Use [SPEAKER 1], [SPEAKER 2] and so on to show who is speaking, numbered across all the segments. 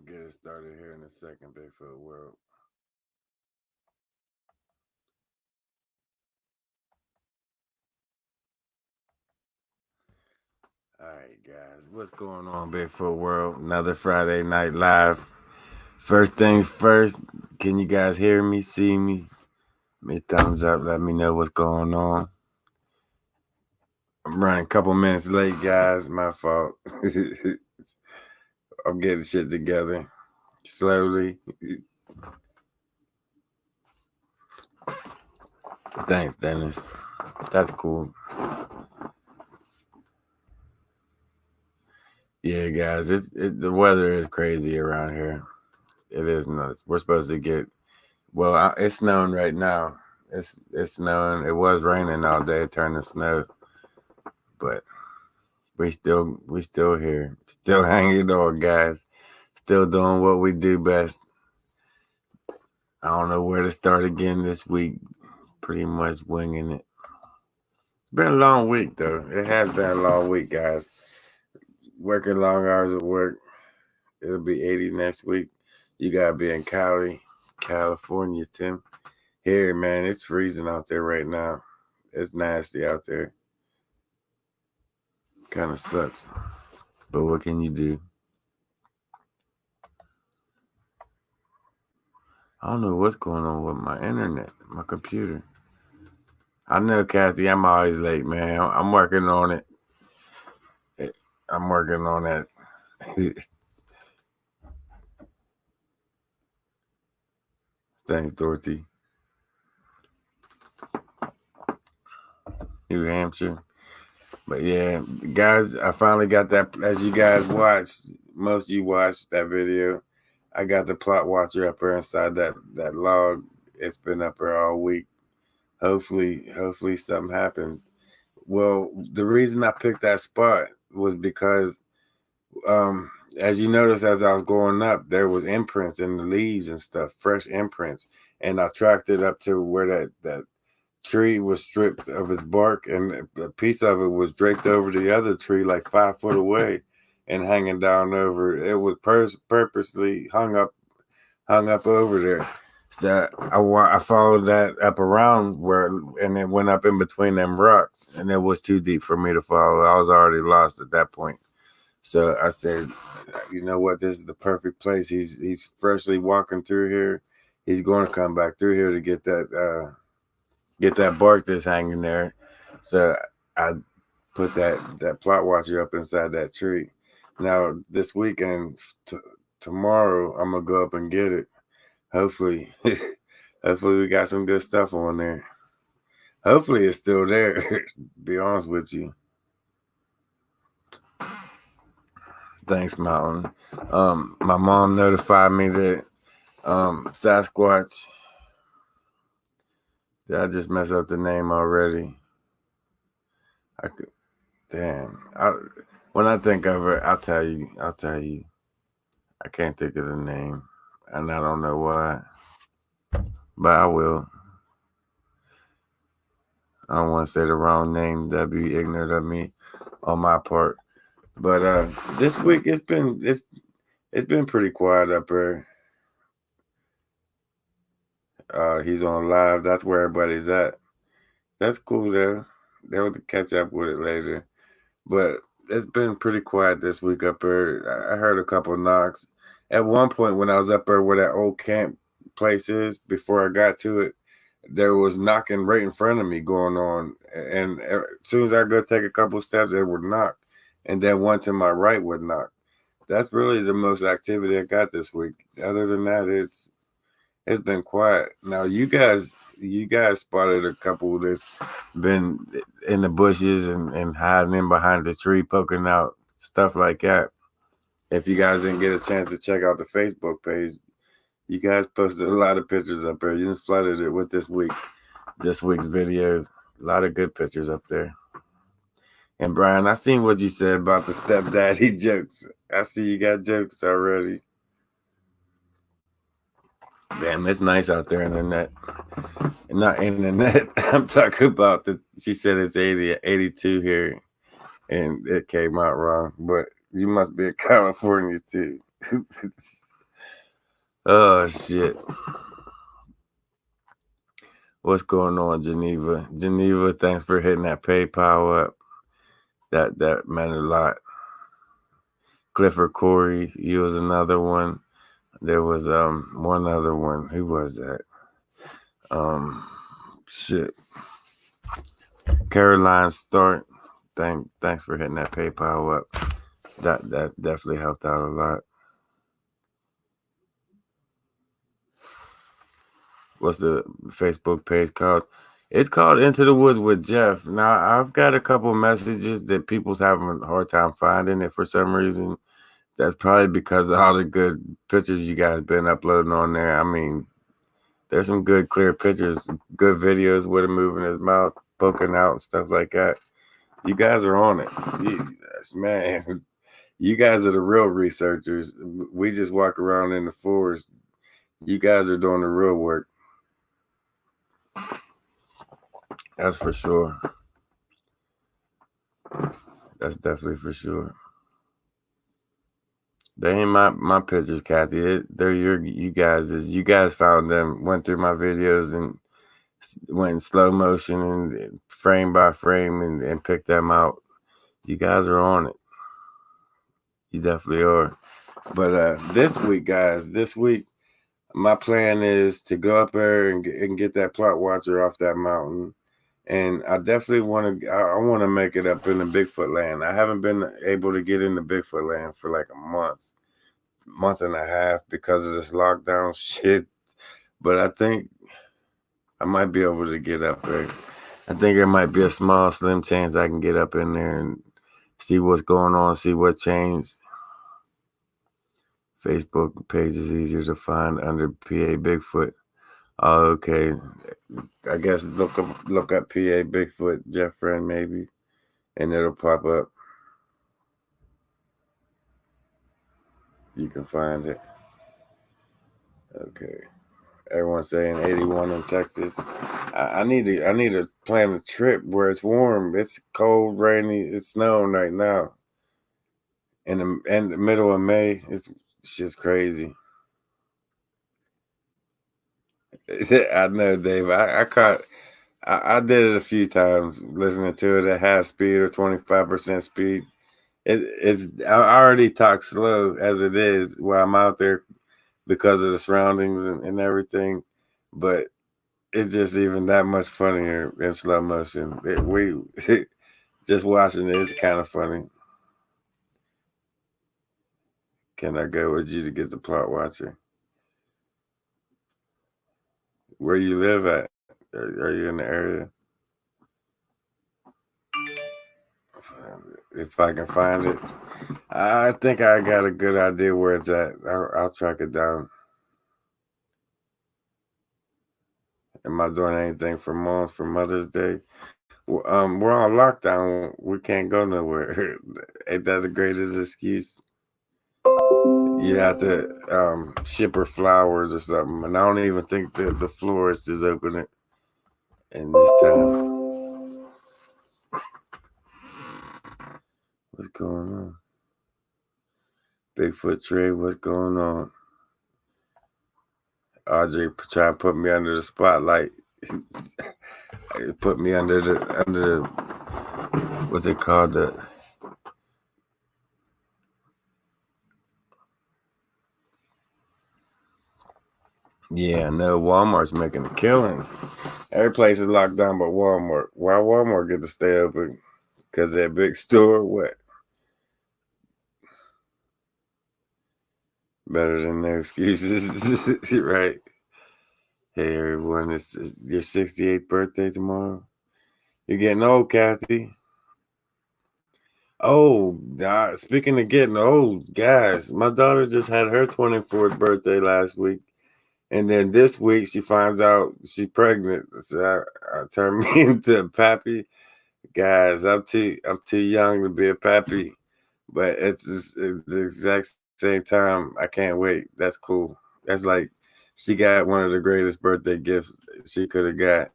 [SPEAKER 1] Get it started here in a second, Bigfoot World. All right, guys, what's going on, Bigfoot World? Another Friday night live. First things first, can you guys hear me, see me? Give me a thumbs up, let me know what's going on. I'm running a couple minutes late, guys. My fault. I'm getting shit together slowly. Thanks, Dennis. That's cool. Yeah, guys, the weather is crazy around here. It is nuts. We're supposed to get it's snowing right now. It's snowing. It was raining all day, it turned to snow, but we still here, still hanging on, guys. Still doing what we do best. I don't know where to start again this week. Pretty much winging it. It's been a long week though. It has been a long week, guys. Working long hours of work. It'll be 80 next week. You gotta be in Cali, California, Tim. Here, man, it's freezing out there right now. It's nasty out there. Kind of sucks. But what can you do? I don't know what's going on with my internet, my computer. I know, Kathy, I'm always late, man. I'm working on it. I'm working on that. Thanks, Dorothy. New Hampshire. But yeah, guys, I finally got that. As you guys watched, most of you watched that video. I got the plot watcher up there inside that log. It's been up there all week. Hopefully something happens. Well, the reason I picked that spot was because as you notice, as I was going up, there was imprints in the leaves and stuff, fresh imprints. And I tracked it up to where that tree was stripped of its bark, and a piece of it was draped over the other tree like 5 foot away and hanging down over. It was purposely hung up over there. So I followed that up around where, and it went up in between them rocks, and it was too deep for me to follow. I was already lost at that point. So I said, you know what, this is the perfect place. He's freshly walking through here. He's going to come back through here to get that bark that's hanging there. So I put that plot watcher up inside that tree. Now this weekend, tomorrow, I'm gonna go up and get it. Hopefully, hopefully we got some good stuff on there. Hopefully it's still there. Be honest with you. Thanks, Mountain. My mom notified me that Sasquatch. Did I just mess up the name already? I could. Damn. When I think of it, I'll tell you. I can't think of the name, and I don't know why, but I will. I don't want to say the wrong name. That'd be ignorant of me on my part. But this week it's been pretty quiet up here. He's on live. That's where everybody's at. That's cool though. They'll catch up with it later. But it's been pretty quiet this week up here. I heard a couple knocks. At one point when I was up there where that old camp place is, before I got to it, there was knocking right in front of me going on. And as soon as I go take a couple steps, it would knock. And then one to my right would knock. That's really the most activity I got this week. Other than that, it's been quiet. Now you guys spotted a couple that's been in the bushes and hiding in behind the tree, poking out, stuff like that. If you guys didn't get a chance to check out the Facebook page, you guys posted a lot of pictures up there. You just flooded it with this week's videos. A lot of good pictures up there. And Brian, I seen what you said about the stepdaddy jokes. I see you got jokes already. Damn, it's nice out there in the net. Not in the net. I'm talking about she said it's 82 here, and it came out wrong. But you must be in California too. Oh shit. What's going on, Geneva? Geneva, thanks for hitting that PayPal up. That meant a lot. Clifford Corey, he was another one. There was one other one. Who was that? Shit. Caroline Stark. Thanks for hitting that PayPal up. That definitely helped out a lot. What's the Facebook page called? It's called Into the Woods with Jeff. Now I've got a couple messages that people's having a hard time finding it for some reason. That's probably because of all the good pictures you guys been uploading on there. I mean, there's some good clear pictures, good videos with him moving his mouth, poking out and stuff like that. You guys are on it. Man, you guys are the real researchers. We just walk around in the forest. You guys are doing the real work. That's for sure. That's definitely for sure. They ain't my pictures, Kathy. They're you guys. You guys found them, went through my videos and went in slow motion and frame by frame and picked them out. You guys are on it. You definitely are. But this week, guys, my plan is to go up there and get that plot watcher off that mountain. And I definitely want to. I want to make it up in the Bigfoot land. I haven't been able to get into Bigfoot land for like a month and a half because of this lockdown shit. But I think I might be able to get up there. I think there might be a small, slim chance I can get up in there and see what's going on, see what changed. Facebook page is easier to find under PA Bigfoot. Oh, okay. I guess look up PA Bigfoot Jeff Friend maybe, and it'll pop up. You can find it. Okay. Everyone's saying 81 in Texas. I need to plan a trip where it's warm. It's cold, rainy. It's snowing right now. In the middle of May, it's just crazy. I know, Dave. I did it a few times, listening to it at half speed or 25% speed. I already talk slow as it is while I'm out there because of the surroundings and everything, but it's just even that much funnier in slow motion. Just watching it, it's kind of funny. Can I go with you to get the plot watcher? Where you live at? Are you in the area? If I can find it, I think I got a good idea where it's at. I'll track it down. Am I doing anything for Mother's Day? We're on lockdown. We can't go nowhere. Ain't that the greatest excuse? You have to ship her flowers or something. And I don't even think that the florist is open in this time. What's going on? Bigfoot trade, what's going on? Audrey trying to put me under the spotlight. Put me under the what's it called? Yeah, no, Walmart's making a killing. Every place is locked down but Walmart. Why Walmart get to stay open? Because they're a big store? What? Better than their excuses, right? Hey, everyone, it's your 68th birthday tomorrow. You're getting old, Kathy. Oh, God. Speaking of getting old, guys, my daughter just had her 24th birthday last week. And then this week she finds out she's pregnant. So I turned me into a pappy. Guys, I'm too young to be a pappy. But it's the exact same time. I can't wait. That's cool. That's like she got one of the greatest birthday gifts she could have got.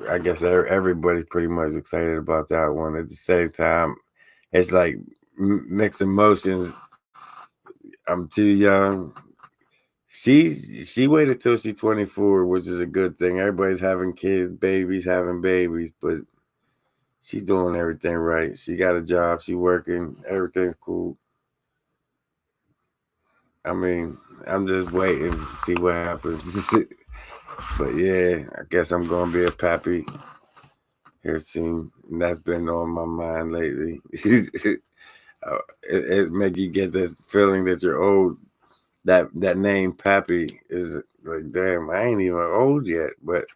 [SPEAKER 1] I guess everybody's pretty much excited about that one. At the same time, it's like mixed emotions. I'm too young. She waited till she's 24, which is a good thing. Everybody's having kids, babies, having babies, but she's doing everything right. She got a job, she working, everything's cool. I mean, I'm just waiting to see what happens. But yeah, I guess I'm gonna be a pappy here soon. And that's been on my mind lately. It make you get this feeling that you're old. That name Pappy is like, damn, I ain't even old yet, but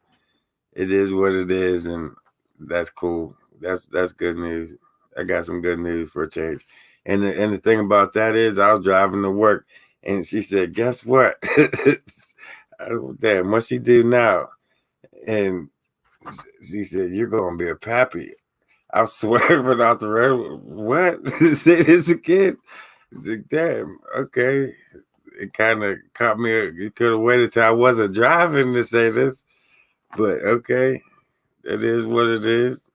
[SPEAKER 1] it is what it is, and that's cool. That's good news. I got some good news for a change. And the thing about that is, I was driving to work, and she said, "Guess what? Damn, what she do now?" And she said, "You're gonna be a pappy." I'm swerving off the road. What? Say this again? Like, damn. Okay. It kind of caught me. You could have waited till I wasn't driving to say this, but okay. It is what it is.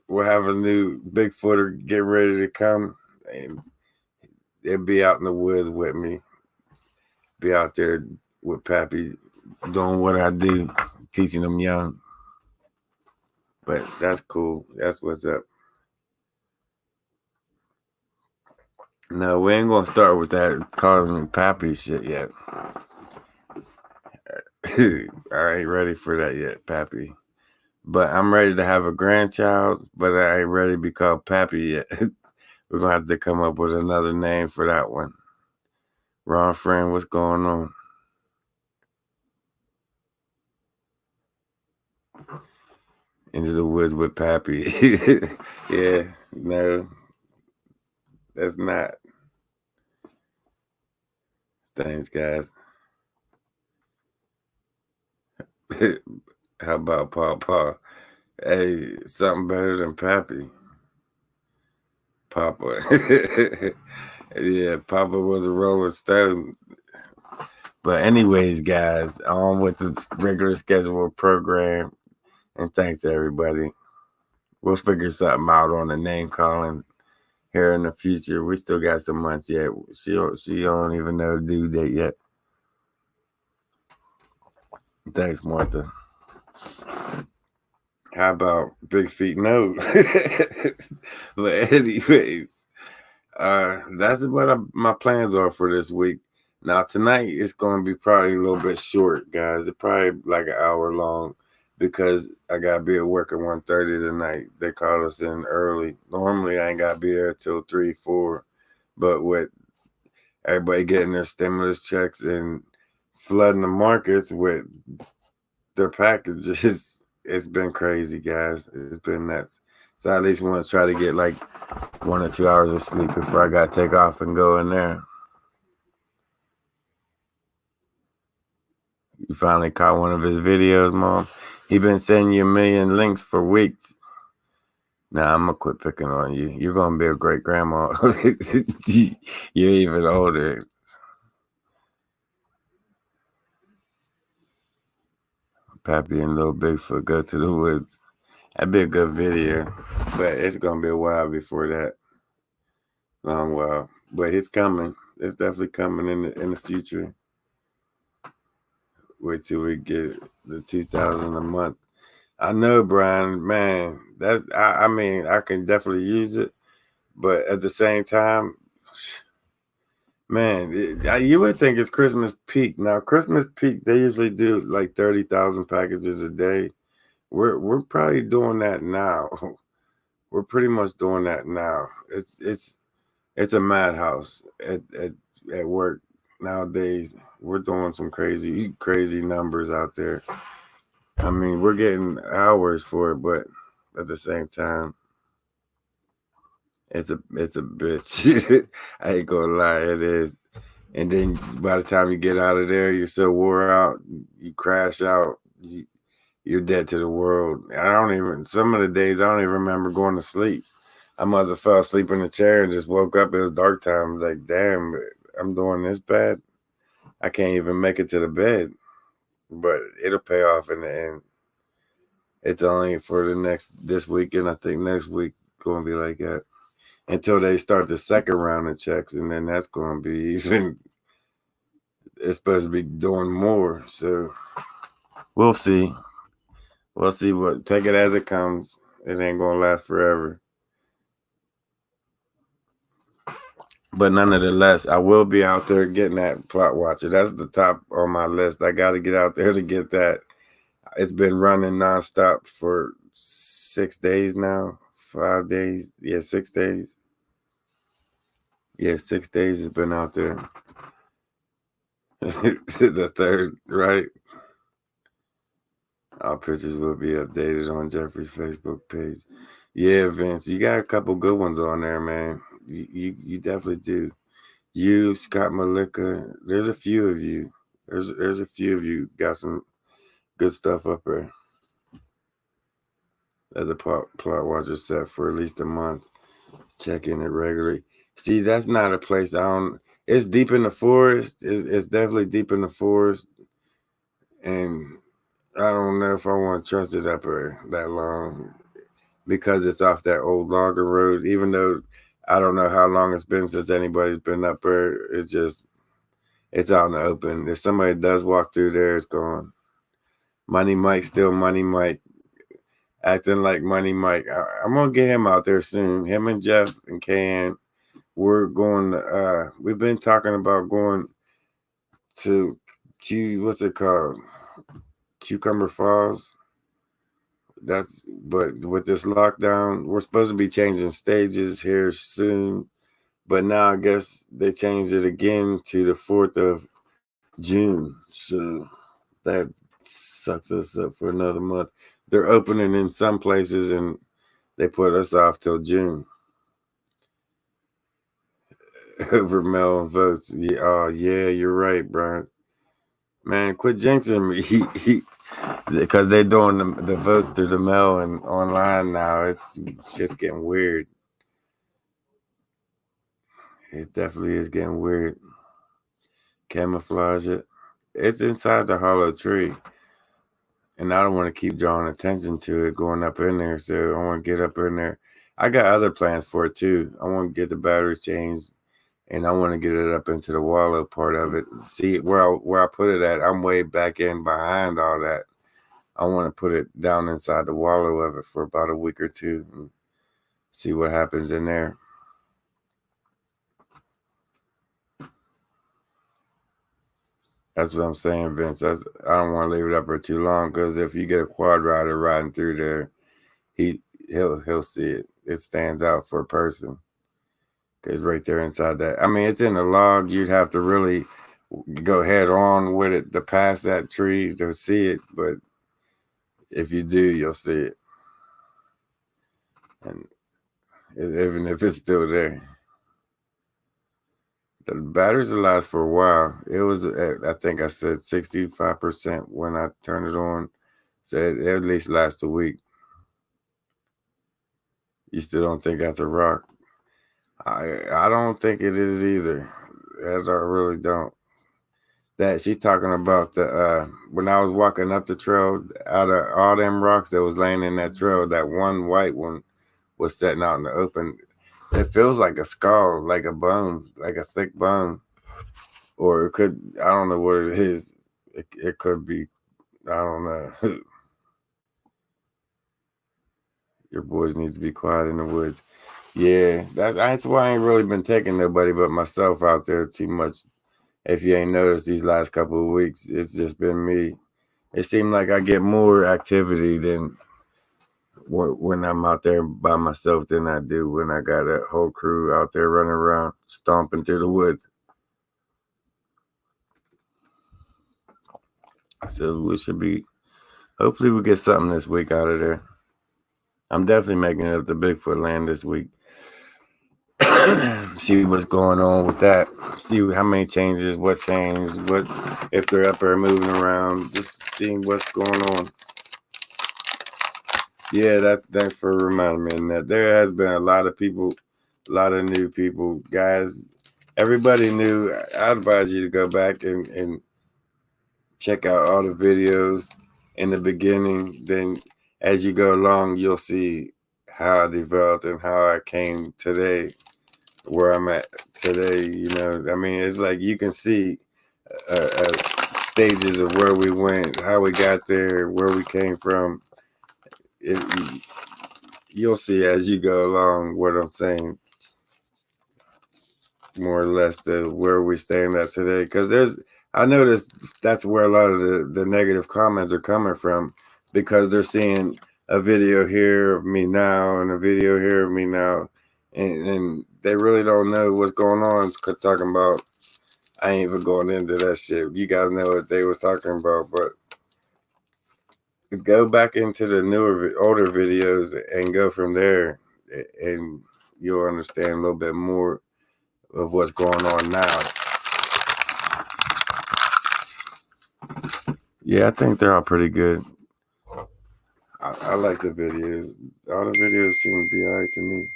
[SPEAKER 1] We'll have a new Bigfooter get ready to come, and they'll be out in the woods with me. Be out there with Pappy, doing what I do, teaching them young. But that's cool. That's what's up. No, we ain't gonna start with that calling me Pappy shit yet. I ain't ready for that yet, Pappy. But I'm ready to have a grandchild, but I ain't ready to be called Pappy yet. We're gonna have to come up with another name for that one. Ron Friend, what's going on? Into the woods with Pappy. Yeah, no, that's not. Thanks, guys. How about Papa? Hey, something better than Pappy. Papa. Yeah, Papa was a Rolling Stone. But anyways, guys, on with the regular scheduled program. And thanks everybody. We'll figure something out on the name calling here in the future. We still got some months yet. She don't even know the due date yet. Thanks, Martha. How about Big Feet No? But anyways, that's what my plans are for this week. Now tonight it's going to be probably a little bit short, guys. It's probably like an hour long because I gotta be at work at 1:30 tonight. They called us in early. Normally I ain't gotta be there till 3, 4, but with everybody getting their stimulus checks and flooding the markets with their packages, it's been crazy, guys. It's been nuts. So I at least want to try to get like 1 or 2 hours of sleep before I gotta take off and go in there. You finally caught one of his videos, Mom. He been sending you a million links for weeks. Nah, I'm gonna quit picking on you. You're gonna be a great grandma. You're even older. Pappy and Little Bigfoot go to the woods. That'd be a good video, but it's gonna be a while before that. Long while, but it's coming. It's definitely coming in the future. Wait till we get the 2,000 a month. I know, Brian. Man, that I mean, I can definitely use it, but at the same time, man, you would think it's Christmas peak. Now, Christmas peak, they usually do like 30,000 packages a day. We're probably doing that now. We're pretty much doing that now. It's a madhouse at work nowadays. We're doing some crazy numbers out there. I mean, we're getting hours for it, but at the same time, it's a bitch. I ain't gonna lie, it is. And then by the time you get out of there, you're so wore out, you crash out, you're dead to the world. Some of the days I don't even remember going to sleep. I must have fell asleep in the chair and just woke up. It was dark time. I was like, damn, I'm doing this bad. I can't even make it to the bed. But it'll pay off in the end. It's only for this weekend. I think next week gonna be like that. until they start the second round of checks, and then that's going to be even. It's supposed to be doing more, so we'll see. We'll see. What take it as it comes. It ain't gonna last forever. But nonetheless, I will be out there getting that Plot Watcher. That's the top on my list. I got to get out there to get that. It's been running nonstop for 6 days now. 5 days. Yeah, 6 days. Yeah, 6 days it's been out there. The third, right? Our pictures will be updated on Jeffrey's Facebook page. Yeah, Vince, you got a couple good ones on there, man. You definitely do. You, Scott Malika, there's a few of you. There's a few of you got some good stuff up there. As a plot watcher set for at least a month. Check in it regularly. See, that's not a place I don't. It's deep in the forest. It's definitely deep in the forest, and I don't know if I want to trust it up there that long because it's off that old logger road. Even though I don't know how long it's been since anybody's been up there, it's out in the open. If somebody does walk through there, it's gone. Money Mike, still Money Mike, acting like Money Mike. I'm gonna get him out there soon. Him and Jeff and Can, we're going. We've been talking about going to what's it called? Cucumber Falls. But with this lockdown, we're supposed to be changing stages here soon. But now I guess they changed it again to the 4th of June. So that sucks us up for another month. They're opening in some places and they put us off till June. Over mail votes. Yeah, oh yeah, you're right, Brian. Man, quit jinxing me. Because they're doing the votes through the mail and online now. It's just getting weird. It definitely is getting weird. Camouflage it. It's inside the hollow tree. And I don't want to keep drawing attention to it going up in there. So I want to get up in there. I got other plans for it too. I want to get the batteries changed. And I want to get it up into the wallow part of it. See where I put it at. I'm way back in behind all that. I want to put it down inside the wallow of it for about a week or two and see what happens in there. That's what I'm saying, Vince. I don't want to leave it up for too long because if you get a quad rider riding through there, he'll see it. It stands out for a person. It's right there inside that. I mean, it's in the log. You'd have to really go head on with it to pass that tree to see it. But if you do, you'll see it. And even if it's still there. The batteries will last for a while. It was, I think I said 65% when I turned it on. So it at least lasts a week. You still don't think that's a rock? I don't think it is either. As I really don't. That she's talking about the when I was walking up the trail, out of all them rocks that was laying in that trail, that one white one was sitting out in the open. It feels like a skull, like a bone, like a thick bone. Or it could, I don't know what it is. It could be, I don't know. Your boys need to be quiet in the woods. Yeah, that's why I ain't really been taking nobody but myself out there too much. If you ain't noticed these last couple of weeks, it's just been me. It seemed like I get more activity than when I'm out there by myself than I do when I got a whole crew out there running around, stomping through the woods. So we should be, hopefully we get something this week out of there. I'm definitely making it up to Bigfoot land this week. See what's going on with that. See how many changes, what changed, what if they're up there moving around, just seeing what's going on. Yeah, thanks for reminding me of that. There has been a lot of people, a lot of new people, guys. Everybody knew. I advise you to go back and check out all the videos in the beginning. Then as you go along, you'll see how I developed and how I came today, where I'm at today. You know, I mean, it's like you can see stages of where we went, how we got there, where we came from. You'll see as you go along what I'm saying, more or less to where we stand at today. Because I noticed that's where a lot of the negative comments are coming from, because they're seeing a video here of me now and a video here of me now, and they really don't know what's going on. Talking about, I ain't even going into that shit. You guys know what they was talking about, but go back into the older videos and go from there, and you'll understand a little bit more of what's going on now. Yeah, I think they're all pretty good. I like the videos. All the videos seem to be alright to me.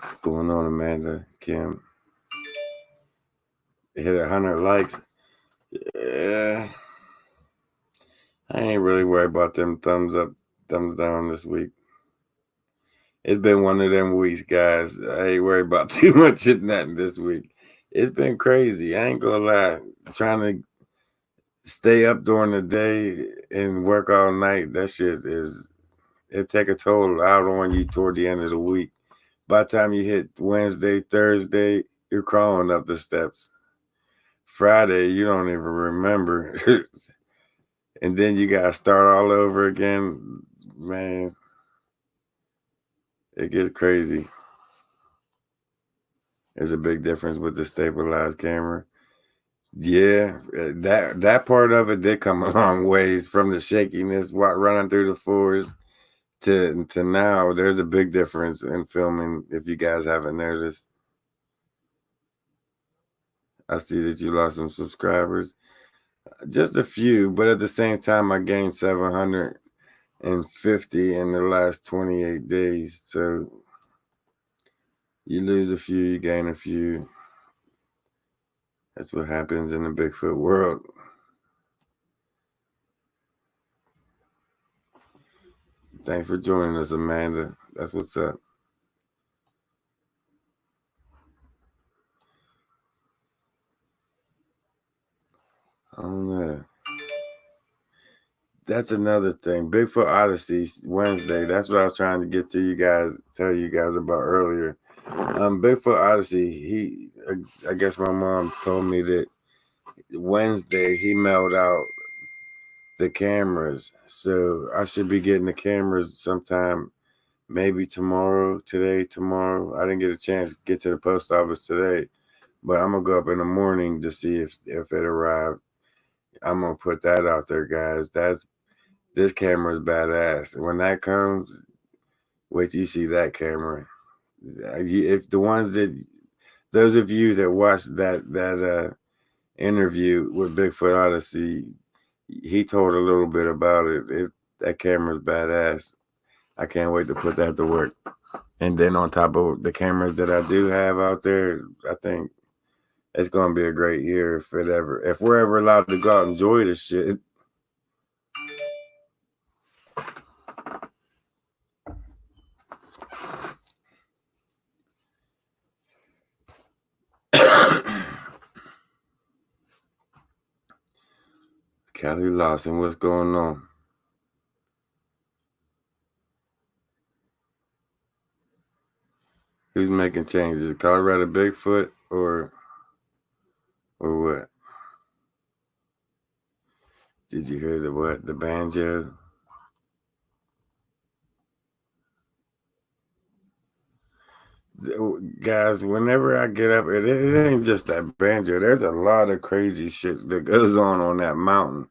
[SPEAKER 1] What's going on, Amanda, Kim? Hit 100 likes. Yeah, I ain't really worried about them thumbs up, thumbs down this week. It's been one of them weeks, guys. I ain't worried about too much of nothing this week. It's been crazy. I ain't gonna lie. Trying to stay up during the day and work all night, that shit it take a toll out on you toward the end of the week. By the time you hit Wednesday, Thursday, you're crawling up the steps. Friday, you don't even remember. And then you gotta start all over again. Man, it gets crazy. There's a big difference with the stabilized camera. Yeah, that part of it did come a long ways, from the shakiness running through the forest to now. There's a big difference in filming, if you guys haven't noticed. I see that you lost some subscribers. Just a few, but at the same time, I gained 750 in the last 28 days. So you lose a few, you gain a few. That's what happens in the Bigfoot world. Thanks for joining us, Amanda. That's what's up. I don't know. That's another thing. Bigfoot Odyssey Wednesday. That's what I was trying to get to you guys, tell you guys about earlier. Bigfoot Odyssey. I guess my mom told me that Wednesday he mailed out the cameras, so I should be getting the cameras sometime, maybe tomorrow. I didn't get a chance to get to the post office today, but I'm gonna go up in the morning to see if it arrived. I'm gonna put that out there, guys. This camera is badass. When that comes, wait till you see that camera. If the ones those of you that watched that interview with Bigfoot Odyssey, he told a little bit about it. That camera's badass. I can't wait to put that to work. And then on top of the cameras that I do have out there, I think it's gonna be a great year if we're ever allowed to go out and enjoy this shit. Callie Lawson, what's going on? Who's making changes? Colorado Bigfoot or what? Did you hear the banjo? Guys, whenever I get up, it ain't just that banjo. There's a lot of crazy shit that goes on that mountain.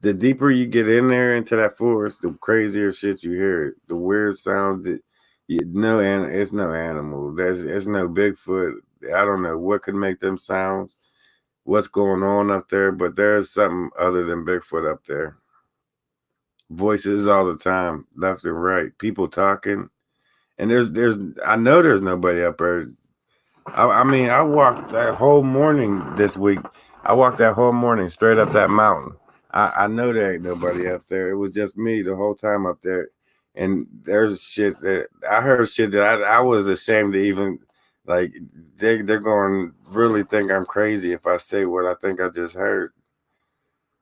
[SPEAKER 1] The deeper you get in there into that forest, the crazier shit you hear. The weird sounds that it's no animal. It's no Bigfoot. I don't know what could make them sounds, what's going on up there, but there's something other than Bigfoot up there. Voices all the time, left and right, people talking, and I know there's nobody up there. I mean, I walked that whole morning this week I walked that whole morning straight up that mountain. I know there ain't nobody up there. It was just me the whole time up there. And there's shit that I heard shit that I was ashamed to even like they're going to really think I'm crazy if I say what I think I just heard.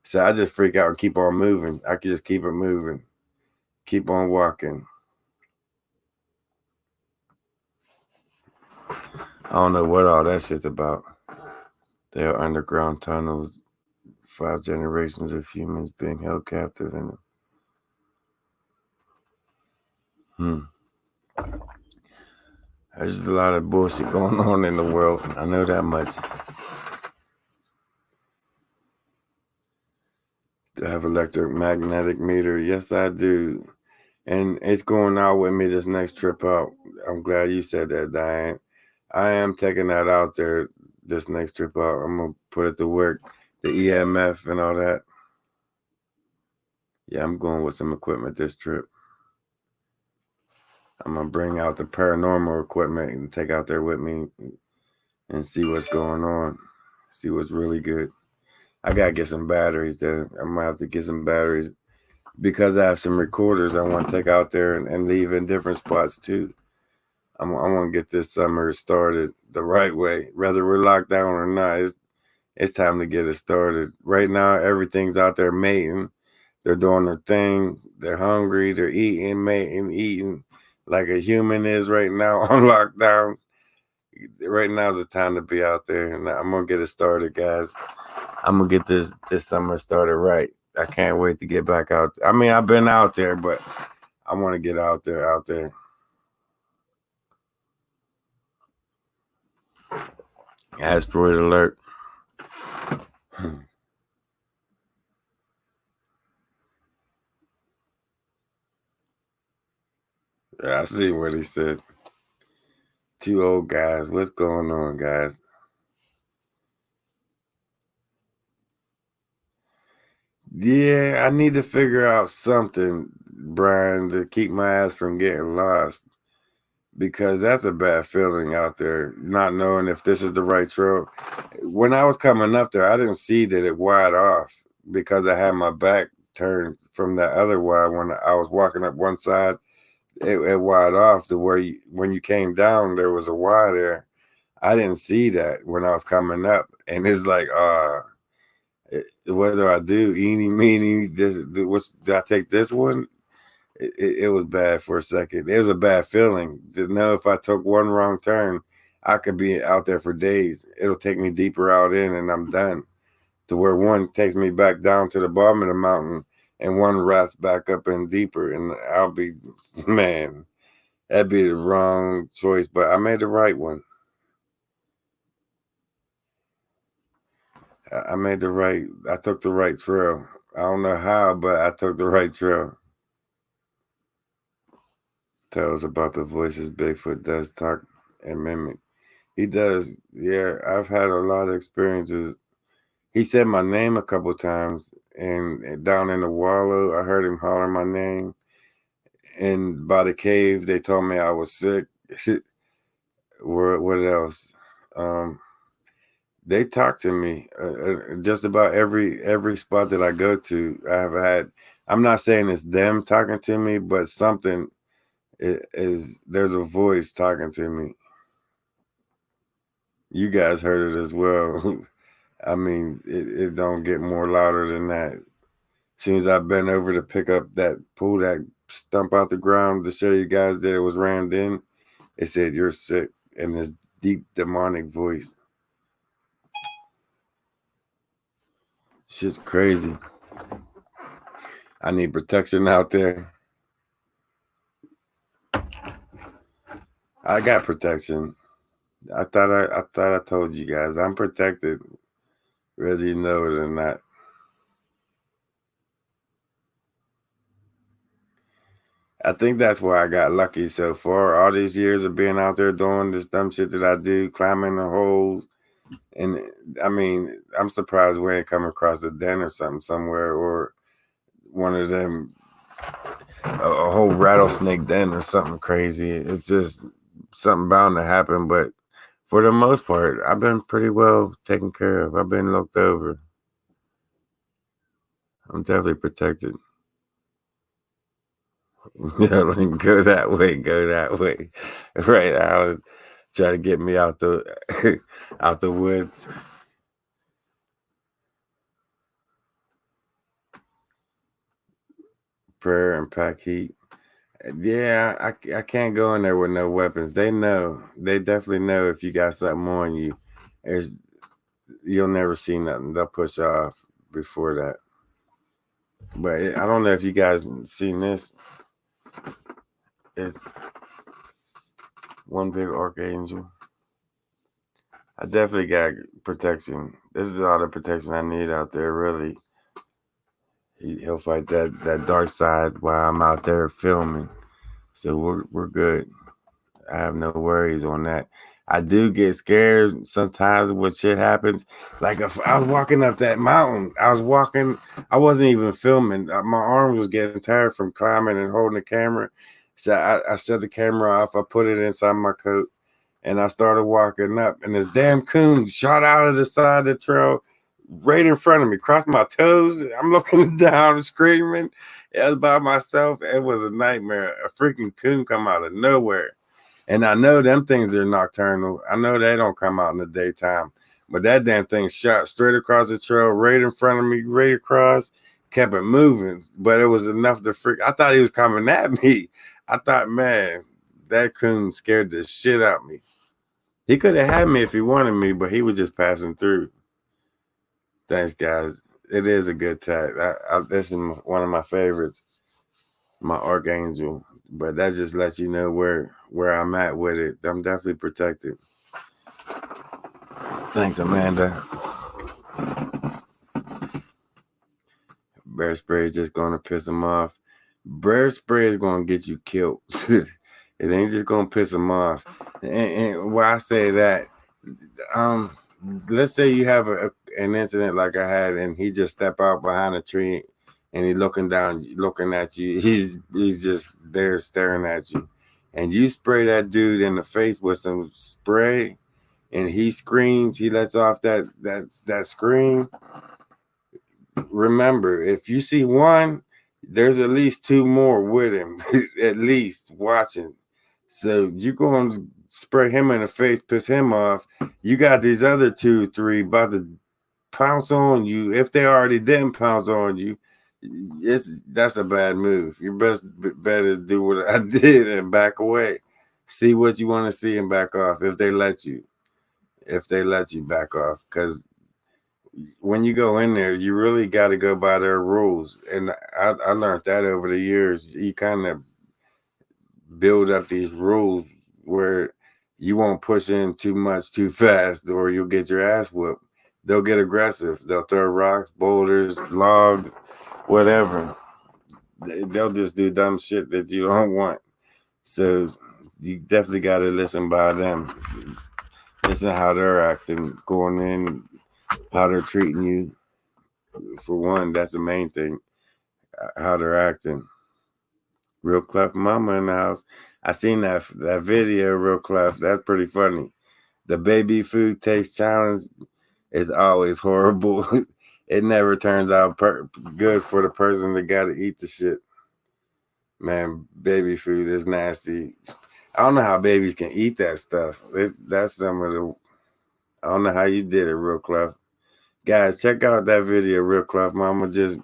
[SPEAKER 1] So I just freak out and keep on moving. I can just keep it moving. Keep on walking. I don't know what all that shit's about. There are underground tunnels, 5 generations of humans being held captive in them. There's a lot of bullshit going on in the world. I know that much. Do I have electromagnetic meter? Yes, I do. And it's going out with me this next trip out. I'm glad you said that, Diane. I am taking that out there this next trip out. I'm going to put it to work, the EMF and all that. Yeah, I'm going with some equipment this trip. I'm going to bring out the paranormal equipment and take out there with me and see what's going on. See what's really good. I got to get some batteries there. I might have to get some batteries because I have some recorders I want to take out there and leave in different spots too. I want to get this summer started the right way. Whether we're locked down or not, it's time to get it started. Right now, everything's out there mating. They're doing their thing. They're hungry. They're eating, mating, eating like a human is right now on lockdown. Right now is the time to be out there, and I'm gonna get it started, guys. I'm gonna get this summer started right. I can't wait to get back out. I mean, I've been out there, but I want to get out there. Asteroid alert. Yeah, I see what he said. 2 old guys. What's going on, guys? Yeah, I need to figure out something, Brian, to keep my ass from getting lost. Because that's a bad feeling out there, not knowing if this is the right trail. When I was coming up there, I didn't see that it wide off because I had my back turned from that other wide. When I was walking up one side, it wide off to where when you came down, there was a Y there. I didn't see that when I was coming up. And it's like, what do I do? Eeny, meeny, did I take this one? It was bad for a second. It was a bad feeling to know if I took one wrong turn, I could be out there for days. It'll take me deeper out in and I'm done. To where one takes me back down to the bottom of the mountain and one wraps back up in deeper. And I'll be, man, that'd be the wrong choice, but I made the right one. I took the right trail. I don't know how, but I took the right trail. Tell us about the voices Bigfoot does talk and mimic. He does. Yeah, I've had a lot of experiences. He said my name a couple times, and down in the wallow, I heard him holler my name. And by the cave, they told me I was sick. What else? They talk to me just about every spot that I go to. I have had. I'm not saying it's them talking to me, but something is there's a voice talking to me. You guys heard it as well. I mean, it don't get more louder than that. As soon as I bent over to pick up pull that stump out the ground to show you guys that it was rammed in, it said, "You're sick," in this deep demonic voice. Shit's crazy. I need protection out there. I got protection. I thought I told you guys I'm protected, whether you know it or not. I think that's why I got lucky so far. All these years of being out there doing this dumb shit that I do, climbing the holes. And I mean, I'm surprised we ain't come across a den or something somewhere, or one of them, a whole rattlesnake den or something crazy. It's just something bound to happen. But For the most part, I've been pretty well taken care of. I've been looked over. I'm definitely protected. Yeah, like, go that way, go that way. Right, I was trying to get me out the out the woods. Prayer and pack heat. Yeah, I can't go in there with no weapons. They know. They definitely know if you got something on you. There's you'll never see nothing. They'll push off before that. But I don't know if you guys seen this. It's one big archangel. I definitely got protection. This is all the protection I need out there. Really, he'll fight that dark side while I'm out there filming. So we're good. I have no worries on that. I do get scared sometimes when shit happens. Like if I was walking up that mountain, I wasn't even filming. My arm was getting tired from climbing and holding the camera. So I shut the camera off. I put it inside my coat and I started walking up. And this damn coon shot out of the side of the trail right in front of me, crossed my toes. I'm looking down, screaming. I was by myself. It was a nightmare. A freaking coon come out of nowhere. And I know them things are nocturnal. I know they don't come out in the daytime. But that damn thing shot straight across the trail, right in front of me, right across, kept it moving. But it was enough to freak. I thought he was coming at me. I thought, man, that coon scared the shit out of me. He could have had me if he wanted me, but he was just passing through. Thanks, guys. It is a good tag. This is one of my favorites, my Archangel. But that just lets you know where I'm at with it. I'm definitely protected. Thanks, Amanda. Bear spray is just going to piss them off. Bear spray is going to get you killed. It ain't just going to piss them off. And why I say that, let's say you have an incident like I had, and he just step out behind a tree, and he looking down, looking at you. He's just there staring at you, and you spray that dude in the face with some spray, and he screams. He lets off that scream. Remember, if you see one, there's at least two more with him, at least watching. So you're going to spray him in the face, piss him off. You got these other 2, 3 about to pounce on you. If they already didn't pounce on you, that's a bad move. Your best bet is do what I did and back away. See what you want to see and back off if they let you. If they let you back off, because when you go in there, you really got to go by their rules. And I learned that over the years. You kind of build up these rules where you won't push in too much too fast or you'll get your ass whooped. They'll get aggressive. They'll throw rocks, boulders, logs, whatever. They'll just do dumb shit that you don't want. So you definitely got to listen by them. Listen how they're acting, going in, how they're treating you. For one, that's the main thing. How they're acting. Real Clef Mama in the house. I seen that video, Real Clef. That's pretty funny. The baby food taste challenge is always horrible. It never turns out good for the person that got to eat the shit. Man, baby food is nasty. I don't know how babies can eat that stuff. That's some of the. I don't know how you did it, Real Clef. Guys, check out that video, Real Clef Mama just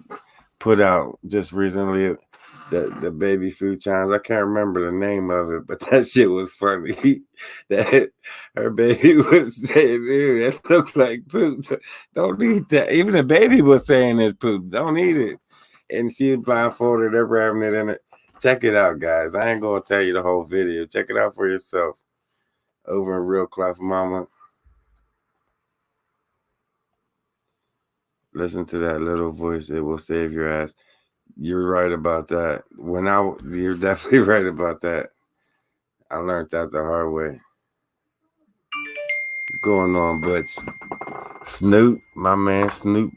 [SPEAKER 1] put out just recently. The baby food challenge. I can't remember the name of it, but that shit was funny. That her baby was saying, "Dude, that looks like poop. Don't eat that." Even the baby was saying it's poop. Don't eat it. And she was blindfolded. They're wrapping it in it. Check it out, guys. I ain't gonna tell you the whole video. Check it out for yourself. Over in Real Clef Mama. Listen to that little voice. It will save your ass. You're right about that. You're definitely right about that. I learned that the hard way. What's going on, Butch? Snoop, my man Snoop.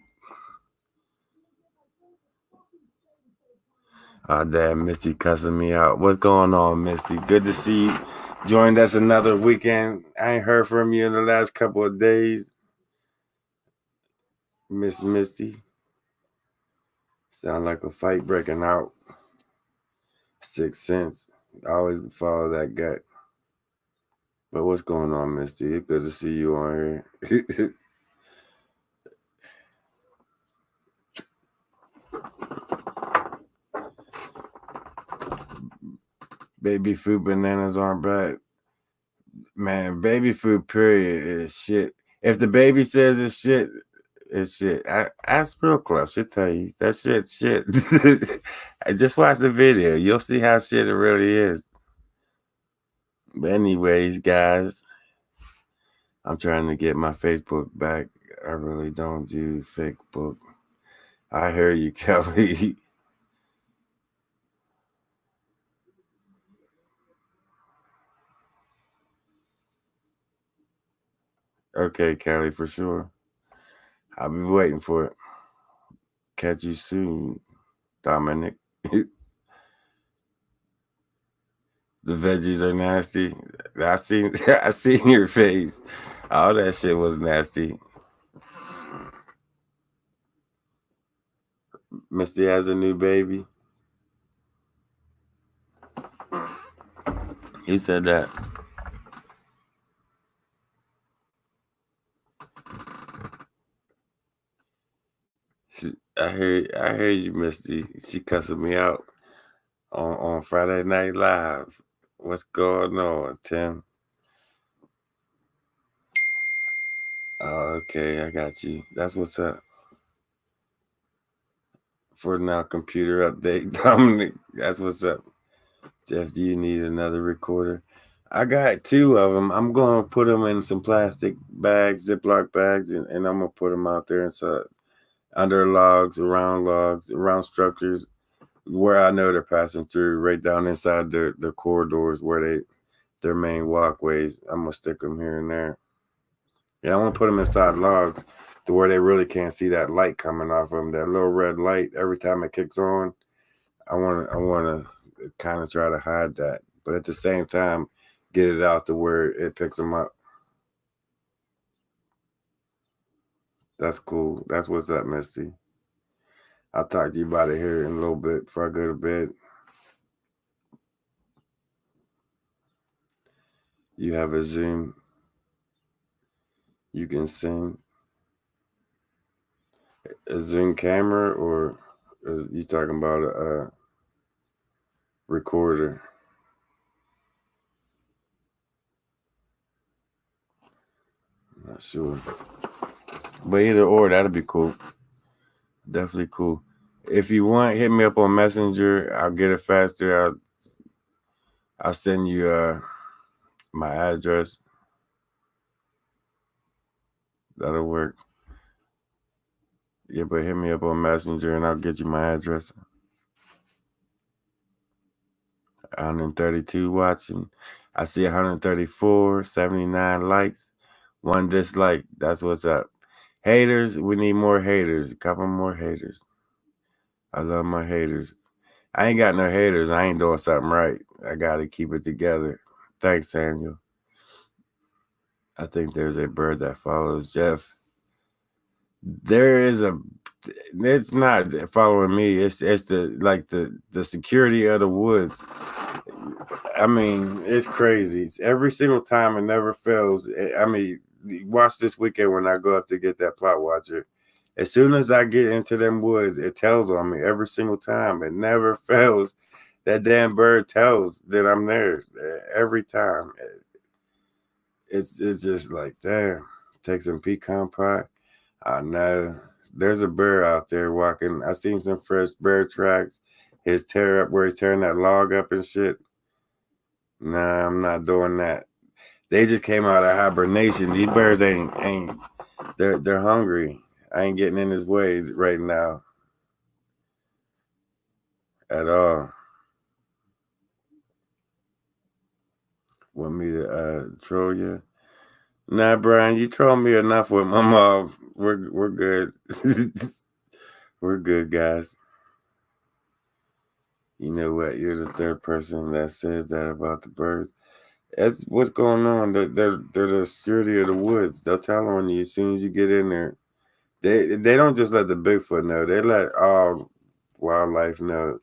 [SPEAKER 1] Oh, damn, Misty cussing me out. What's going on, Misty? Good to see you. joined us another weekend. I ain't heard from you in the last couple of days, Miss Misty. Sound like a fight breaking out. 6th Sense. I always follow that gut. But what's going on, Misty? It's good to see you on here. Baby food bananas aren't bad. Man, baby food period is shit. If the baby says it's shit, it's shit. Ask Real Club. She'll tell you that shit. Just watch the video. You'll see how shit it really is. But anyways, guys, I'm trying to get my Facebook back. I really don't do Facebook. I hear you, Kelly. Okay, Kelly, for sure. I'll be waiting for it. Catch you soon, Dominic. The veggies are nasty. I seen your face. All that shit was nasty. Misty has a new baby. Who said that? I heard you, Misty. She cussing me out on Friday Night Live. What's going on, Tim? Oh, okay, I got you. That's what's up. For now, computer update, Dominic. That's what's up. Jeff, do you need another recorder? I got 2 of them. I'm going to put them in some plastic bags, Ziploc bags, and I'm going to put them out there inside, under logs, around structures where I know they're passing through, right down inside their corridors where their main walkways. I'm going to stick them here and there. Yeah, I want to put them inside logs to where they really can't see that light coming off them, that little red light every time it kicks on. I want to kind of try to hide that, but at the same time, get it out to where it picks them up. That's cool. That's what's up, Misty. I'll talk to you about it here in a little bit before I go to bed. You have a Zoom. You can sing. A Zoom camera, or is you talking about a recorder? I'm not sure. But either or, that'll be cool. Definitely cool. If you want, hit me up on Messenger. I'll get it faster. I'll send you my address. That'll work. Yeah, but hit me up on Messenger and I'll get you my address. 132 watching. I see 134, 79 likes, 1 dislike. That's what's up. Haters, we need more haters. A couple more haters. I love my haters. I ain't got no haters. I ain't doing something right. I got to keep it together. Thanks, Samuel. I think there's a bird that follows Jeff. There is a. It's not following me. It's the security of the woods. I mean, it's crazy. It's every single time, it never fails. I mean, watch this weekend when I go up to get that plot watcher. As soon as I get into them woods, it tells on me every single time. It never fails. That damn bird tells that I'm there every time. It's just like, damn, take some pecan pie. I know there's a bear out there walking. I seen some fresh bear tracks. His tear up where he's tearing that log up and shit. Nah, I'm not doing that. They just came out of hibernation. These bears ain't they're hungry. I ain't getting in his way right now at all. Want me to troll you? Nah, Brian, you troll me enough with my mom. We're good. We're good, guys. You know what? You're the 3rd person that says that about the birds. That's what's going on. They're the security of the woods. They'll tell on you as soon as you get in there. They don't just let the Bigfoot know. They let all wildlife know.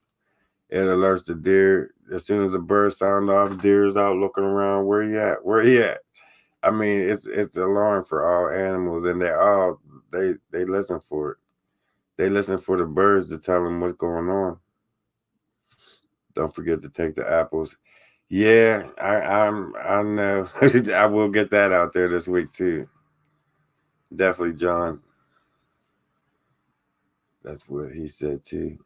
[SPEAKER 1] It alerts the deer. As soon as the birds sound off, deer's out looking around. Where you at? Where you at? I mean, it's alarm for all animals, and they listen for it. They listen for the birds to tell them what's going on. Don't forget to take the apples. Yeah, I know. I will get that out there this week too. Definitely, John. That's what he said too.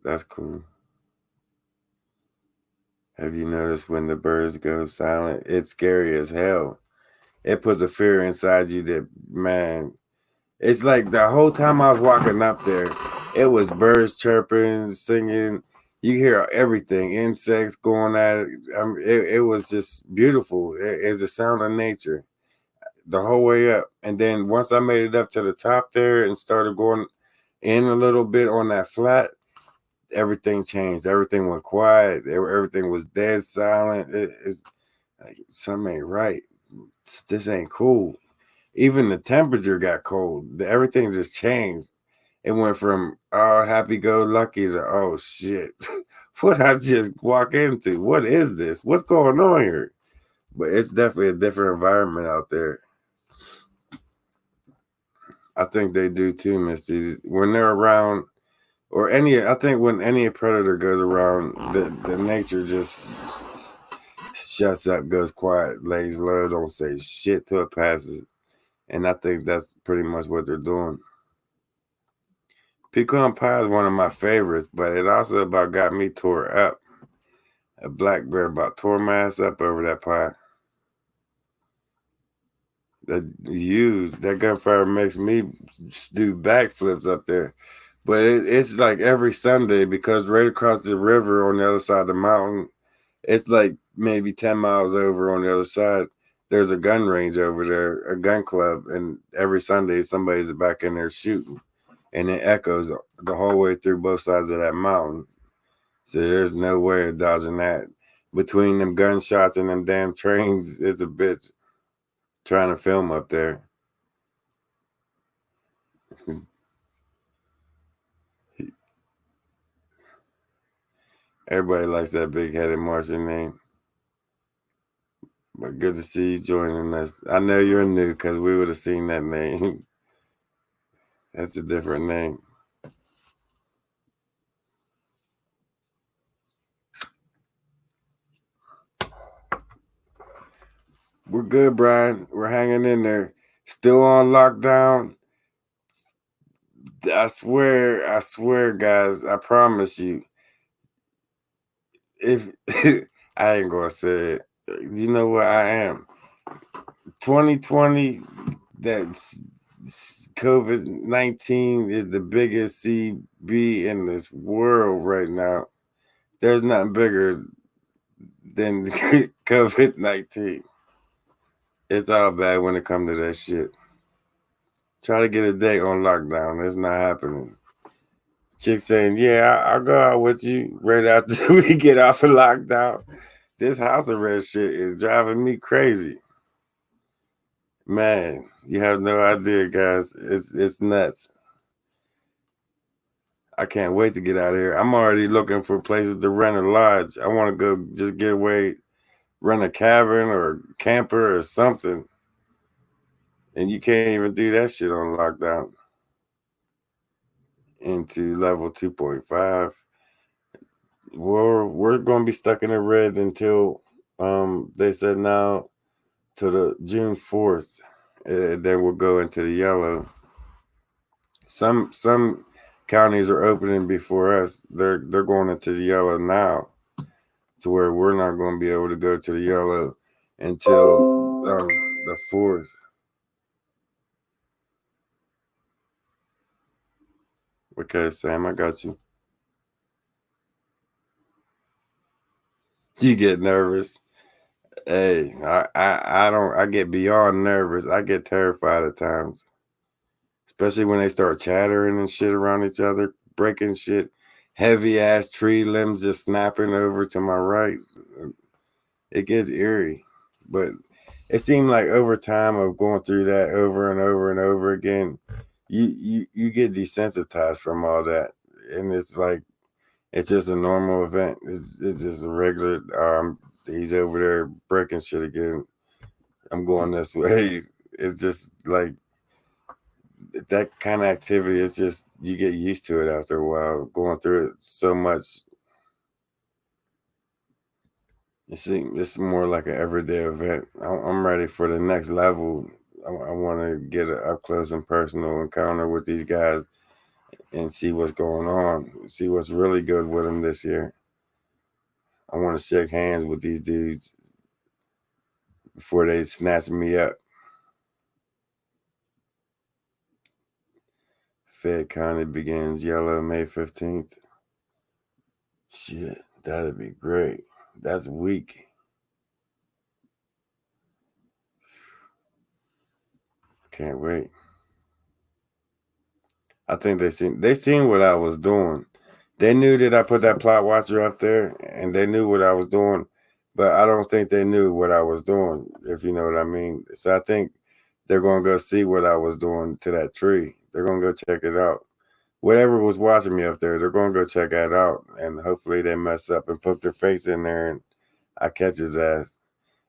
[SPEAKER 1] That's cool. Have you noticed when the birds go silent? It's scary as hell. It puts a fear inside you that, man, it's like the whole time I was walking up there, it was birds chirping, singing. You hear everything, insects going at it. It was just beautiful. It's the sound of nature the whole way up. And then once I made it up to the top there and started going in a little bit on that flat, everything changed. Everything went quiet. Everything was dead silent. It's like, something ain't right. This ain't cool. Even the temperature got cold. Everything just changed. It went from oh happy go lucky to oh shit. What I just walk into? What is this? What's going on here? But it's definitely a different environment out there. I think they do too, Misty. When they're around, or any, I think when any predator goes around, the nature just shuts up, goes quiet, lays low, don't say shit till it passes. And I think that's pretty much what they're doing. Pecan pie is one of my favorites, but it also about got me tore up. A black bear about tore my ass up over that pie. That gunfire makes me do backflips up there. But it's like every Sunday because right across the river on the other side of the mountain, it's like maybe 10 miles over on the other side. There's a gun range over there, a gun club, and every Sunday somebody's back in there shooting. And it echoes the whole way through both sides of that mountain. So there's no way of dodging that. Between them gunshots and them damn trains, it's a bitch trying to film up there. Everybody likes that big headed Martian name. But good to see you joining us. I know you're new because we would have seen that name. That's a different name. We're good, Brian. We're hanging in there. Still on lockdown. I swear, guys. I promise you. If I ain't gonna say it, you know what I am. 2020. That's COVID-19 is the biggest CB in this world right now. There's nothing bigger than COVID-19. It's all bad when it comes to that shit. Try to get a date on lockdown. It's not happening. Chick saying, yeah, I'll go out with you right after we get off of lockdown. This house arrest shit is driving me crazy. Man, you have no idea, guys. It's nuts. I can't wait to get out of here. I'm already looking for places to rent a lodge. I want to go just get away, rent a cabin or camper or something. And you can't even do that shit on lockdown. Into level 2.5. We're going to be stuck in the red until they said now to the June 4th. Then we'll go into the yellow. Some counties are opening before us. They're going into the yellow now, to where we're not going to be able to go to the yellow until the 4th. Okay, Sam, I got you. You get nervous. Hey, I don't. I get beyond nervous. I get terrified at times, especially when they start chattering and shit around each other, breaking shit. heavy ass tree limbs just snapping over to my right. It gets eerie, but it seemed like over time of going through that over and over and over again, you get desensitized from all that, and it's like it's just a normal event. It's just a regular. He's over there breaking shit again. I'm going this way. It's just like that kind of activity. It's just you get used to it after a while. Going through it so much. You see, this is more like an everyday event. I'm ready for the next level. I want to get an up close and personal encounter with these guys and see what's going on. See what's really good with them this year. I want to shake hands with these dudes before they snatch me up. Fed County begins yellow May 15th. Shit, that'd be great. That's weak. Can't wait. I think they seen what I was doing. They knew that I put that plot watcher up there, and they knew what I was doing, but I don't think they knew what I was doing, if you know what I mean. So I think they're gonna go see what I was doing to that tree. They're gonna go check it out. Whatever was watching me up there, they're gonna go check that out, and hopefully they mess up and put their face in there, and I catch his ass.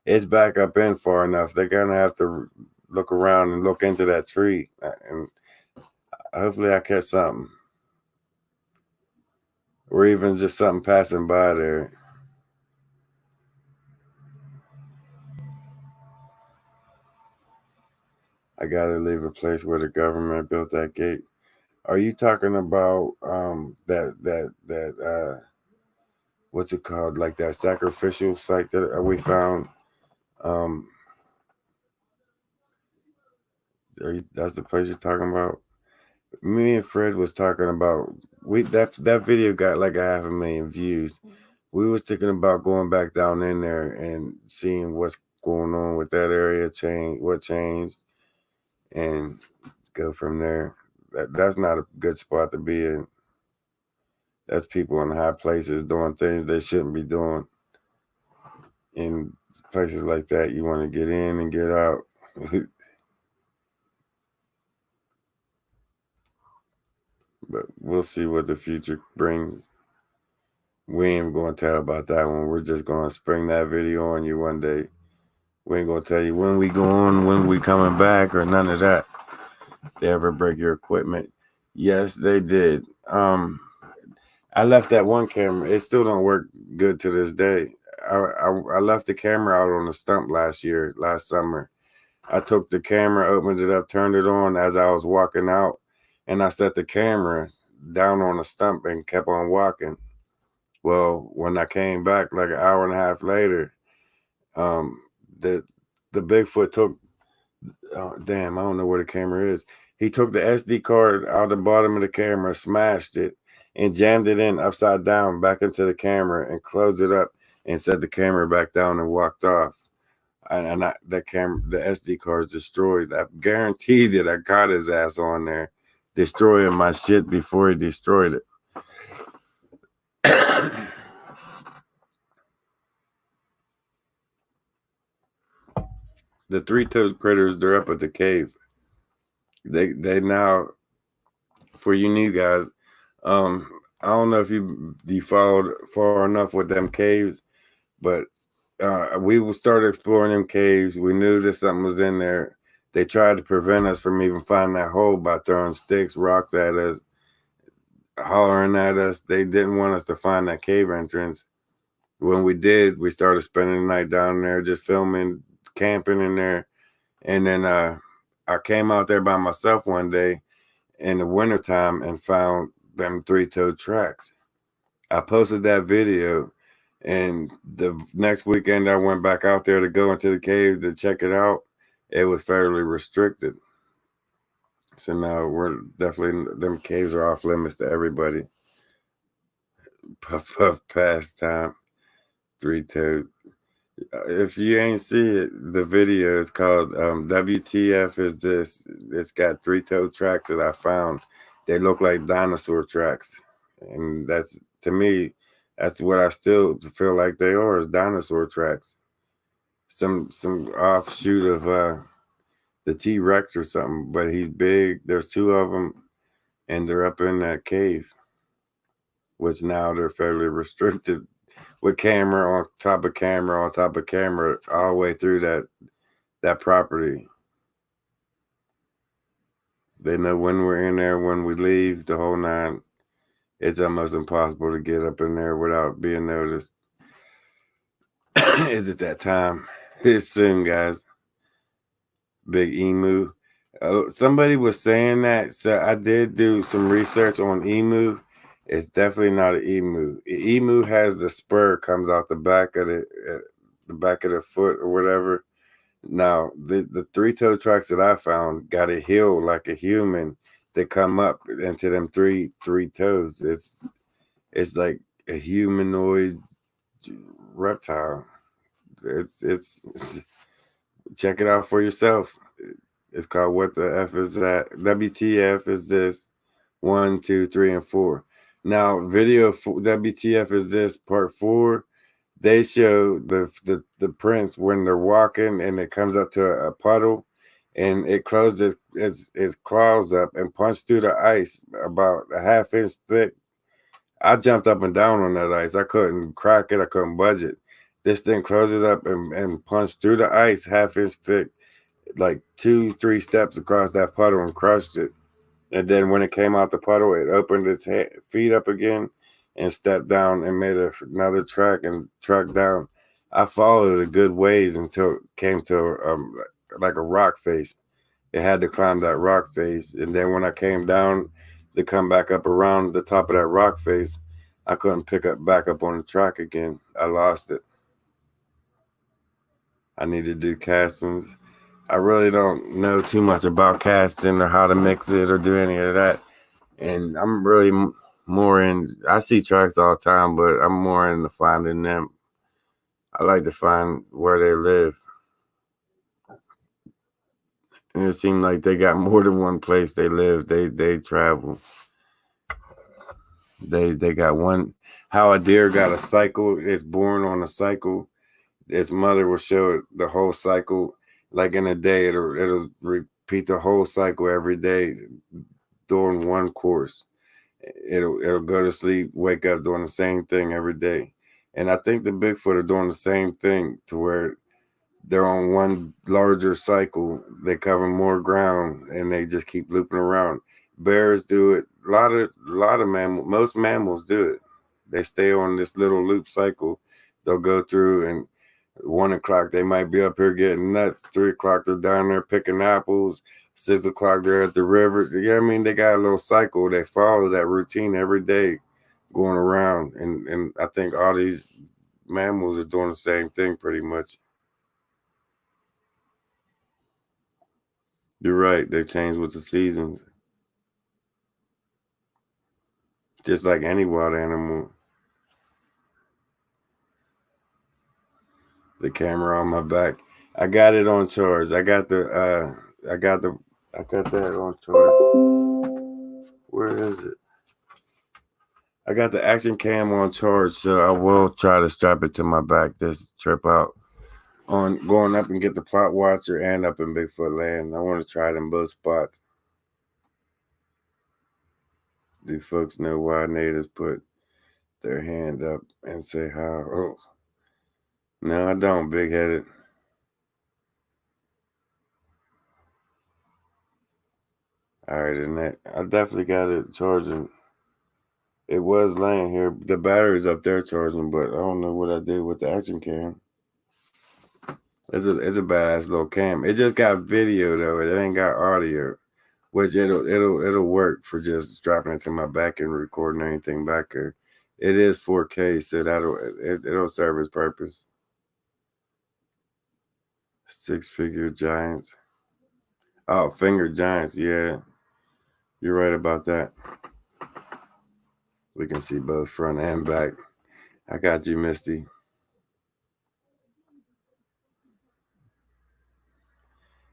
[SPEAKER 1] It's back up in far enough. They're gonna have to look around and look into that tree, and hopefully I catch something. Or even just something passing by there. I gotta leave a place where the government built that gate. Are you talking about that what's it called? Like that sacrificial site that we found? That's the place you're talking about? Me and Fred was talking about that video got like 500,000 views. We was thinking about going back down in there and seeing what's going on with that area, what changed, and go from there. That's not a good spot to be in. That's people in high places doing things they shouldn't be doing. In places like that, you want to get in and get out. But we'll see what the future brings. We ain't going to tell about that one. We're just going to spring that video on you one day. We ain't going to tell you when we going, when we coming back, or none of that. They ever break your equipment? Yes, they did. I left that one camera. It still don't work good to this day. I left the camera out on the stump last summer. I took the camera, opened it up, turned it on as I was walking out, and I set the camera down on the stump and kept on walking. Well, when I came back like an hour and a half later, the Bigfoot took, damn, I don't know where the camera is. He took the SD card out the bottom of the camera, smashed it, and jammed it in upside down back into the camera and closed it up and set the camera back down and walked off. And the SD card is destroyed. I guarantee that I caught his ass on there destroying my shit before he destroyed it. The three-toed critters, they're up at the cave. They now, for you new guys, I don't know if you followed far enough with them caves, but we started exploring them caves. We knew that something was in there. They tried to prevent us from even finding that hole by throwing sticks, rocks at us, hollering at us. They didn't want us to find that cave entrance. When we did, we started spending the night down there, just filming, camping in there. And then I came out there by myself one day in the wintertime and found them three-toed tracks. I posted that video, and the next weekend I went back out there to go into the cave to check it out. It was fairly restricted. So now we're definitely, them caves are off limits to everybody. Puff puff pastime, three-toed. If you ain't see it, the video is called WTF is this. It's got three-toed tracks that I found. They look like dinosaur tracks. And that's, to me, that's what I still feel like they are, is dinosaur tracks. Some offshoot of the T-Rex or something, but he's big. There's two of them, and they're up in that cave, which now they're fairly restricted with camera on top of camera on top of camera all the way through that property. They know when we're in there, when we leave, the whole nine. It's almost impossible to get up in there without being noticed. Is it that time? It's soon, guys. Big emu. Oh, somebody was saying that, so I did do some research on emu. It's definitely not an emu. Emu has the spur comes out the back of the back of the foot or whatever. Now the three-toe tracks that I found got a heel like a human that come up into them three toes. It's like a humanoid reptile. It's check it out for yourself. It's called What the F Is That? WTF is this? 1, 2, 3, and 4. Now, video for WTF is this part 4. They show the prints when they're walking and it comes up to a puddle and it closes its claws up and punched through the ice about a half-inch thick. I jumped up and down on that ice. I couldn't crack it. I couldn't budge it. This thing closes up and punched through the ice, half-inch thick, like 2-3 steps across that puddle and crushed it. And then when it came out the puddle, it opened its feet up again and stepped down and made another track and tracked down. I followed it a good ways until it came to like a rock face. It had to climb that rock face. And then when I came down to come back up around the top of that rock face, I couldn't pick up back up on the track again. I lost it. I need to do castings. I really don't know too much about casting or how to mix it or do any of that. And I'm really more in, I see tracks all the time, but I'm more into finding them. I like to find where they live. And it seems like they got more than one place they live. They travel. They got one, how a deer got a cycle, it's born on a cycle. Its mother will show it the whole cycle. Like in a day, it'll repeat the whole cycle every day during one course. It'll go to sleep, wake up doing the same thing every day. And I think the Bigfoot are doing the same thing to where they're on one larger cycle. They cover more ground and they just keep looping around. Bears do it. A lot of mammals, most mammals do it. They stay on this little loop cycle. They'll go through and 1 o'clock they might be up here getting nuts. 3 o'clock they're down there picking apples. 6 o'clock they're at the river. You know what I mean? They got a little cycle. They follow that routine every day going around. And I think all these mammals are doing the same thing pretty much. You're right. They change with the seasons. Just like any wild animal. The camera on my back. I got it on charge. I got that on charge. Where is it? I got the action cam on charge, so I will try to strap it to my back this trip out. On going up and get the plot watcher and up in Bigfoot land. I want to try it in both spots. Do folks know why natives put their hand up and say how? Oh, no, I don't, big headed. All right, and that I definitely got it charging. It was laying here. The battery's up there charging, but I don't know what I did with the action cam. It's a badass little cam. It just got video though. It ain't got audio, which it'll work for just strapping it to my back and recording anything back there. It is 4K, so it'll serve its purpose. 6-figure giants. Oh, finger giants. Yeah, you're right about that. We can see both front and back. I got you, Misty.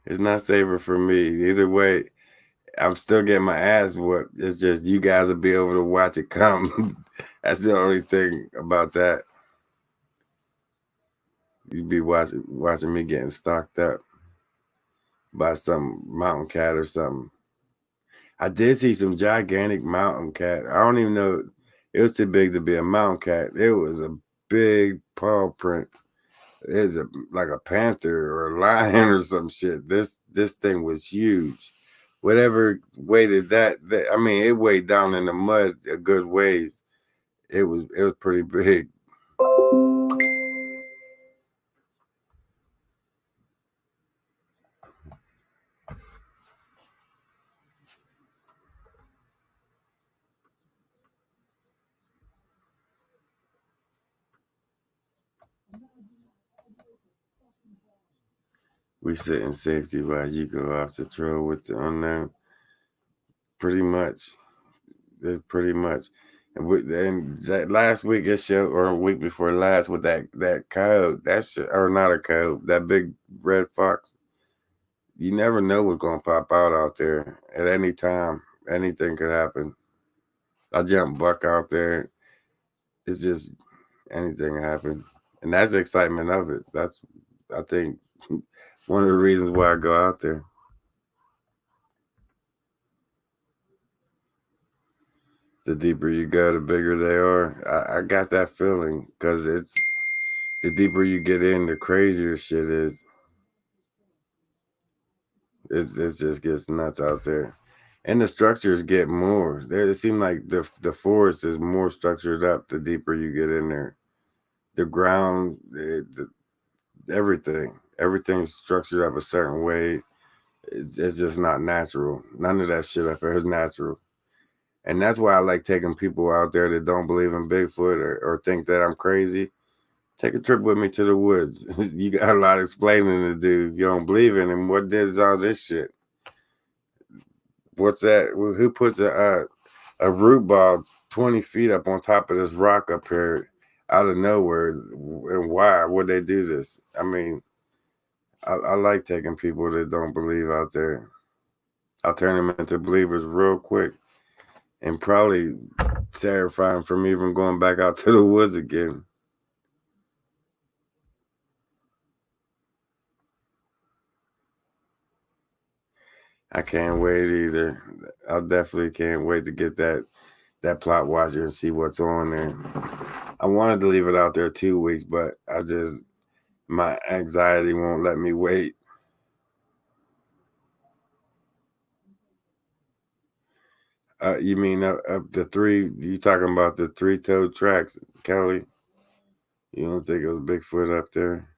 [SPEAKER 1] It's not safer for me. Either way, I'm still getting my ass whooped. It's just you guys will be able to watch it come. That's the only thing about that. You'd be watching me getting stocked up by some mountain cat or something. I did see some gigantic mountain cat. I don't even know. It was too big to be a mountain cat. It was a big paw print. It's like a panther or a lion or some shit. This thing was huge. Whatever weighted that, I mean, it weighed down in the mud a good ways. It was pretty big. We sit in safety while you go off the trail with the unknown. Pretty much. It's pretty much. And that last week it showed, or a week before last, with that coyote, that shit, or not a coyote, that big red fox. You never know what's gonna pop out there at any time. Anything could happen. I jump buck out there. It's just anything happen, and that's the excitement of it. That's, I think, one of the reasons why I go out there. The deeper you go, the bigger they are. I got that feeling because it's the deeper you get in, the crazier shit is. It just gets nuts out there, and the structures get more. There, it seems like the forest is more structured up the deeper you get in there. The ground, everything's structured up a certain way. It's just not natural. None of that shit up there is natural. And that's why I like taking people out there that don't believe in Bigfoot or think that I'm crazy. Take a trip with me to the woods. You got a lot of explaining to do. If you don't believe in him, what is all this shit? What's that? Who puts a root ball 20 feet up on top of this rock up here out of nowhere? And why would they do this? I mean, I like taking people that don't believe out there. I'll turn them into believers real quick, and probably terrifying from even going back out to the woods again. I can't wait either. I definitely can't wait to get that plot watcher and see what's on there. I wanted to leave it out there 2 weeks, but my anxiety won't let me wait. You mean up the three? You talking about the three-toed tracks, Kelly? You don't think it was Bigfoot up there?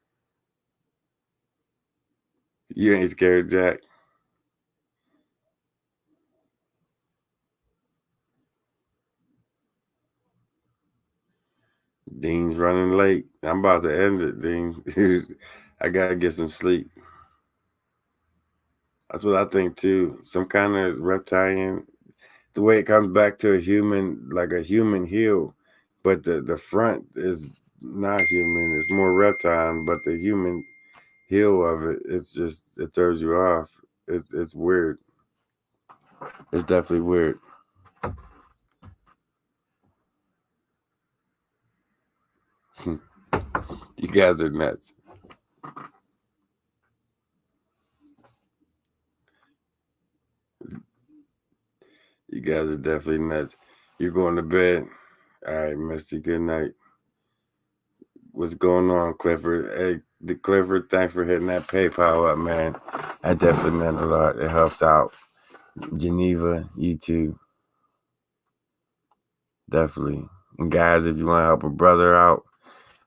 [SPEAKER 1] You ain't scared, Jack? Dean's running late. I'm about to end it, Dean. I gotta get some sleep. That's what I think too. Some kind of reptilian. The way it comes back to a human, like a human heel, but the front is not human. It's more reptile, but the human heel of it, it's just, it throws you off. It's weird. It's definitely weird. You guys are nuts. You guys are definitely nuts. You're going to bed. All right, Misty. Good night. What's going on, Clifford? Hey, the Clifford, thanks for hitting that PayPal up, man. That definitely meant a lot. It helps out. Geneva, you too. Definitely. And guys, if you want to help a brother out,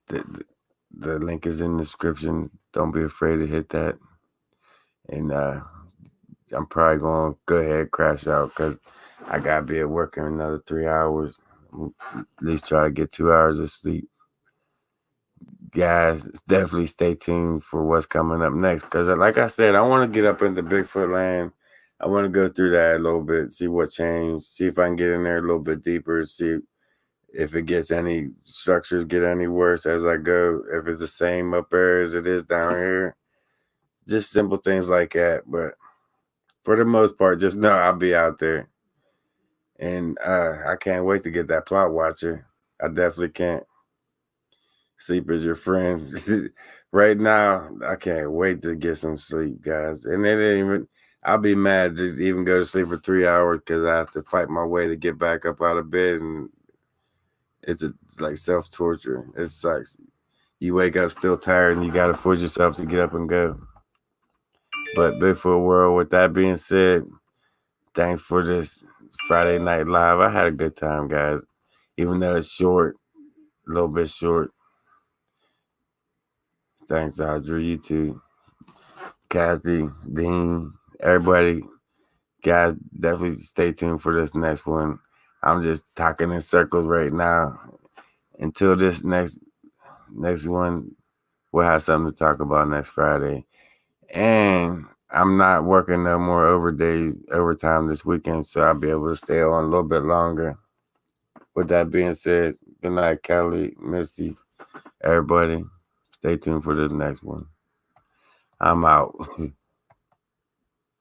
[SPEAKER 1] the link is in the description. Don't be afraid to hit that. And I'm probably going to go ahead crash out because I got to be at work in another 3 hours. At least try to get 2 hours of sleep. Guys, definitely stay tuned for what's coming up next. Because like I said, I want to get up into Bigfoot land. I want to go through that a little bit, see what changed, see if I can get in there a little bit deeper, see if it gets any structures get any worse as I go, if it's the same up there as it is down here. Just simple things like that. But For the most part, just know I'll be out there. And I can't wait to get that plot watcher. I definitely can't. Sleep is your friend. Right now, I can't wait to get some sleep, guys. And it ain't even, I'll be mad to even go to sleep for 3 hours because I have to fight my way to get back up out of bed. And it's like self torture. It sucks. You wake up still tired and you got to force yourself to get up and go. But Bigfoot World, with that being said, thanks for this Friday Night Live. I had a good time, guys. Even though it's short, a little bit short. Thanks, Audrey. You too. Kathy, Dean, everybody. Guys, definitely stay tuned for this next one. I'm just talking in circles right now. Until this next one, we'll have something to talk about next Friday. And I'm not working no more overtime this weekend, so I'll be able to stay on a little bit longer. With that being said, good night, Kelly, Misty, everybody. Stay tuned for this next one. I'm out.